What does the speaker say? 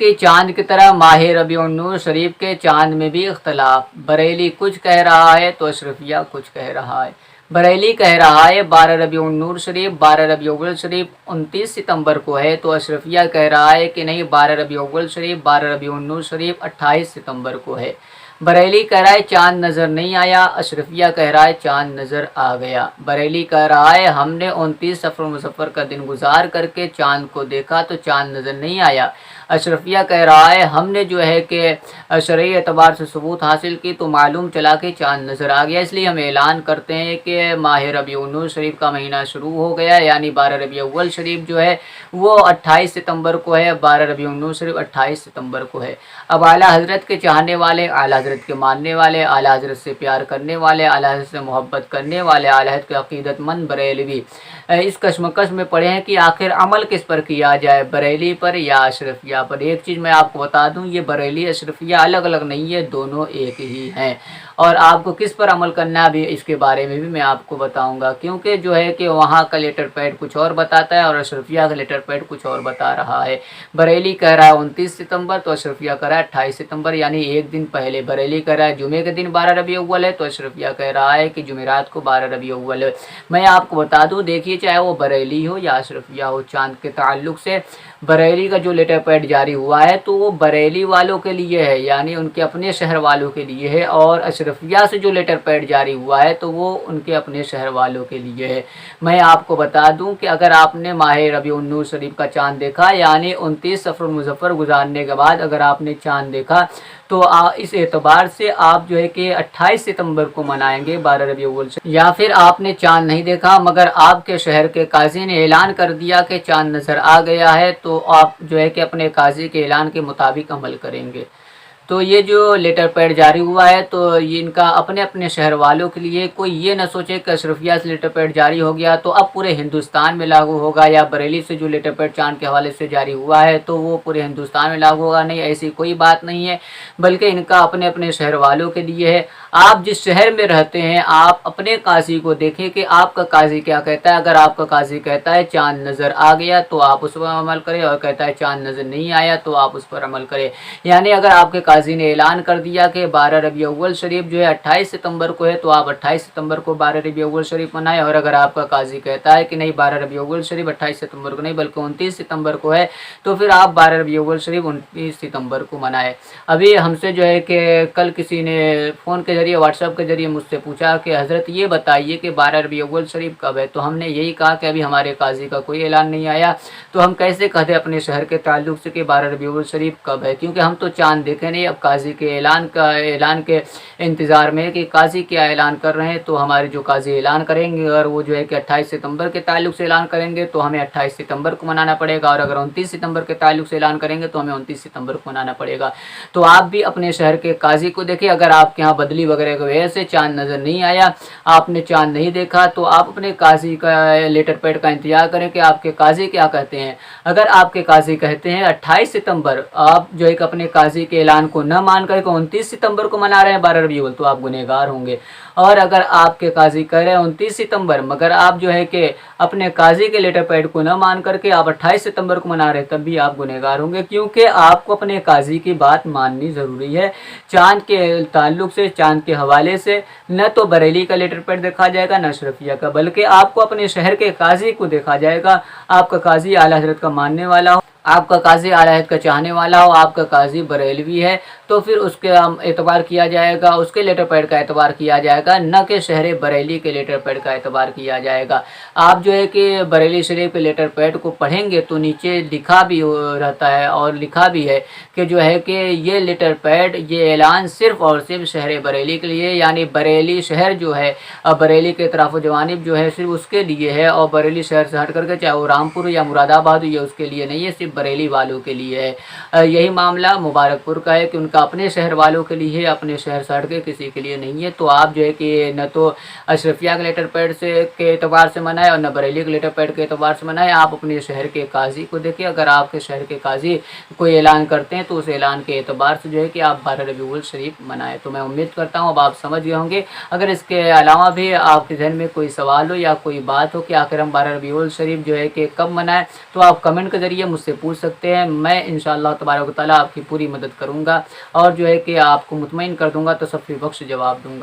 के चांद की तरह माह रबीउन नूर शरीफ के चांद में भी इख्तलाफ। बरेली कुछ कह रहा है तो अशरफिया कुछ कह रहा है। बरेली कह रहा है 12 रबीउन नूर शरीफ 12 रबीउल अव्वल शरीफ 29 सितंबर को है, तो अशरफिया कह रहा है कि नहीं 12 रबीउल अव्वल शरीफ 12 रबीउन नूर शरीफ 28 सितंबर को है। बरेली कह रहा है चांद नज़र नहीं आया, अशरफिया कह रहा है चांद नज़र आ गया। बरेली कह रहा है हमने 29 सफ़र मुज़फ़्फ़र का दिन गुजार करके चांद को देखा तो चांद नज़र नहीं आया। अशरफिया कह रहा है हमने जो है कि शरई एतबार से सबूत हासिल की तो मालूम चला कि चांद नज़र आ गया, इसलिए हम ऐलान करते हैं कि माह रबीउन नूर शरीफ का महीना शुरू हो गया, यानी 12 रबीउल अव्वल शरीफ जो है वो 28 सितंबर को है। 12 रबीउन नूर शरीफ 28 सितंबर को है। अब आला हज़रत के चाहने वाले, आला हज़रत के मानने वाले, आला हज़रत से प्यार करने वाले, आला हज़रत से मोहब्बत करने वाले, आला हज़रत के अक़ीदतमंद बरेलवी इस कश्मकश में पड़े हैं कि आखिर अमल किस पर किया जाए, बरेली पर या अशरफिया पर। एक चीज़ मैं आपको बता दूं, ये बरेली अशरफिया अलग अलग नहीं है, दोनों एक ही हैं। और आपको किस पर अमल करना है अभी इसके बारे में भी मैं आपको बताऊंगा, क्योंकि जो है कि वहाँ का लेटर पैड कुछ और बताता है और अशरफिया का लेटर पैड कुछ और बता रहा है। बरेली कह रहा है 29 सितंबर तो अशरफिया कह रहा है 28 सितंबर, यानी एक दिन पहले। बरेली कह रहा है जुमे के दिन 12 रबीउल अव्वल है तो अशरफिया कह रहा है कि जुमेरात को 12 रबीउल अव्वल है। मैं आपको बता दूं, देखिए चाहे वो बरेली हो या अशरफिया हो, चांद के ताल्लुक से बरेली का जो लेटर पैड जारी हुआ है तो वो बरेली वालों के लिए है, यानी उनके अपने शहर वालों के लिए है। और अशरफिया से जो लेटर पैड जारी हुआ है तो वो उनके अपने शहर वालों के लिए है। मैं आपको बता दूं कि अगर आपने माह रबीउन नूर शरीफ का चांद देखा, यानी 29 सफ़र मुज़फ़्फ़र गुजारने के बाद अगर आपने चांद देखा तो इस एतबार से आप जो है कि 28 सितंबर को मनाएंगे 12 रबीउल अव्वल से। या फिर आपने चांद नहीं देखा मगर आपके शहर के काजी ने ऐलान कर दिया कि चांद नज़र आ गया है, तो आप जो है कि अपने काजी के ऐलान के मुताबिक अमल करेंगे। तो ये जो लेटर पैड जारी हुआ है तो ये इनका अपने अपने शहर वालों के लिए, कोई ये ना सोचे कि अशरफिया से लेटर पैड जारी हो गया तो अब पूरे हिंदुस्तान में लागू होगा, या बरेली से जो लेटर पैड चांद के हवाले से जारी हुआ है तो वो पूरे हिंदुस्तान में लागू होगा। नहीं, ऐसी कोई बात नहीं है, बल्कि इनका अपने अपने शहर वालों के लिए है। आप जिस शहर में रहते हैं आप अपने काजी को देखें कि आपका काजी क्या कहता है। अगर आपका काजी कहता है चांद नज़र आ गया तो आप उस पर अमल करें, और कहता है चांद नज़र नहीं आया तो आप उस पर अमल करें। यानी अगर आपके काजी ने ऐलान कर दिया कि 12 रबीउल अव्वल शरीफ जो है 28 सितंबर को है तो आप 28 सितंबर को 12 रबीउल अव्वल शरीफ मनाएं। और अगर आपका काजी कहता है कि नहीं 12 रबीउल अव्वल शरीफ 28 सितंबर को नहीं बल्कि 29 सितंबर को है, तो फिर आप 12 रबीउल अव्वल शरीफ 29 सितंबर को मनाएं। अभी हमसे जो है कि कल किसी ने फ़ोन के जरिए, व्हाट्सएप के जरिए मुझसे पूछा कि हज़रत ये बताइए कि 12 रबीउल अव्वल शरीफ कब है, तो हमने यही कहा कि अभी हमारे काजी का कोई ऐलान नहीं आया, तो हम कैसे कहते अपने शहर के ताल्लुक से कि 12 रबीउल अव्वल शरीफ कब है, क्योंकि हम तो चांद देखे नहीं। अब काजी के ऐलान के इंतज़ार में कि काजी क्या ऐलान कर रहे हैं, तो हमारे जो काजी ऐलान करेंगे और वो जो है कि 28 सितंबर के ताल्लुक से ऐलान करेंगे तो हमें 28 सितंबर को मनाना पड़ेगा, और अगर 29 सितंबर के ताल्लुक से ऐलान करेंगे तो हमें 29 सितंबर को मनाना पड़ेगा। तो आप भी अपने शहर के काजी को देखिए, अगर आपके यहाँ बदली वगैरह की वजह से चांद नज़र नहीं आया, आपने चांद नहीं देखा, तो आप अपने काजी का लेटर पैड का इंतजार करें कि आपके काजी क्या कहते हैं। अगर आपके काजी कहते हैं 28 सितंबर, आप जो है कि अपने काजी के ऐलान को न मान कर 29 सितंबर को मना रहे हैं 12 रबीउल अव्वल, तो आप गुनहगार होंगे। और अगर आपके काजी कह रहे हैं 29 सितंबर मगर आप जो है कि अपने काजी के लेटर पैड को न मान करके आप 28 सितंबर को मना रहे हैं, तब भी आप गुनहगार होंगे, क्योंकि आपको अपने काजी की बात माननी ज़रूरी है। चांद के ताल्लुक से, चांद के हवाले से न तो बरेली का लेटर पैड देखा जाएगा न अशरफिया का, बल्कि आपको अपने शहर के काजी को देखा जाएगा। आपका काजी आला हज़रत का मानने वाला हो, आपका काजी आला हज़रत का चाहने वाला हो, आपका काजी बरेलवी है, तो फिर उसके एतबार किया जाएगा, उसके लेटर पैड का एतबार किया जाएगा, न कि शहर बरेली के लेटर पैड का एतबार किया जाएगा। आप जो है कि बरेली शरीफ के लेटर पैड को पढ़ेंगे तो नीचे लिखा भी रहता है और लिखा भी है कि जो है कि ये लेटर पैड, ये ऐलान सिर्फ़ और सिर्फ शहर बरेली के लिए, यानी बरेली शहर जो है बरेली के तरफ जवानिब जो है सिर्फ उसके लिए है, और बरेली शहर से हट करके चाहे वो रामपुर या मुरादाबाद ये उसके लिए नहीं है, सिर्फ बरेली वालों के लिए है। यही मामला मुबारकपुर का है कि उनका अपने शहर वालों के लिए है, अपने शहर से हट के किसी के लिए नहीं है। तो आप जो है कि न तो अशरफिया के लेटर पैड से के एतबार से मनाएं और न बरेली के लेटर पैड के एतबार से मनाएं। आप अपने शहर के काजी को देखिए, अगर आपके शहर के काजी कोई ऐलान करते हैं तो उस ऐलान के एतबार से जो है कि आप 12 रबीउल अव्वल शरीफ मनाएं। तो मैं उम्मीद करता हूँ अब आप समझ गए होंगे। अगर इसके अलावा भी आपके जहन में कोई सवाल हो या कोई बात हो कि आखिर हम 12 रबीउल अव्वल शरीफ जो है कि कब मनाएं, तो आप कमेंट के जरिए मुझसे پوچھ سکتے ہیں، میں انشاءاللہ تبارک و تعالیٰ آپ کی پوری مدد کروں گا اور جو ہے کہ آپ کو مطمئن کر دوں گا، تصفی بخش جواب دوں گا۔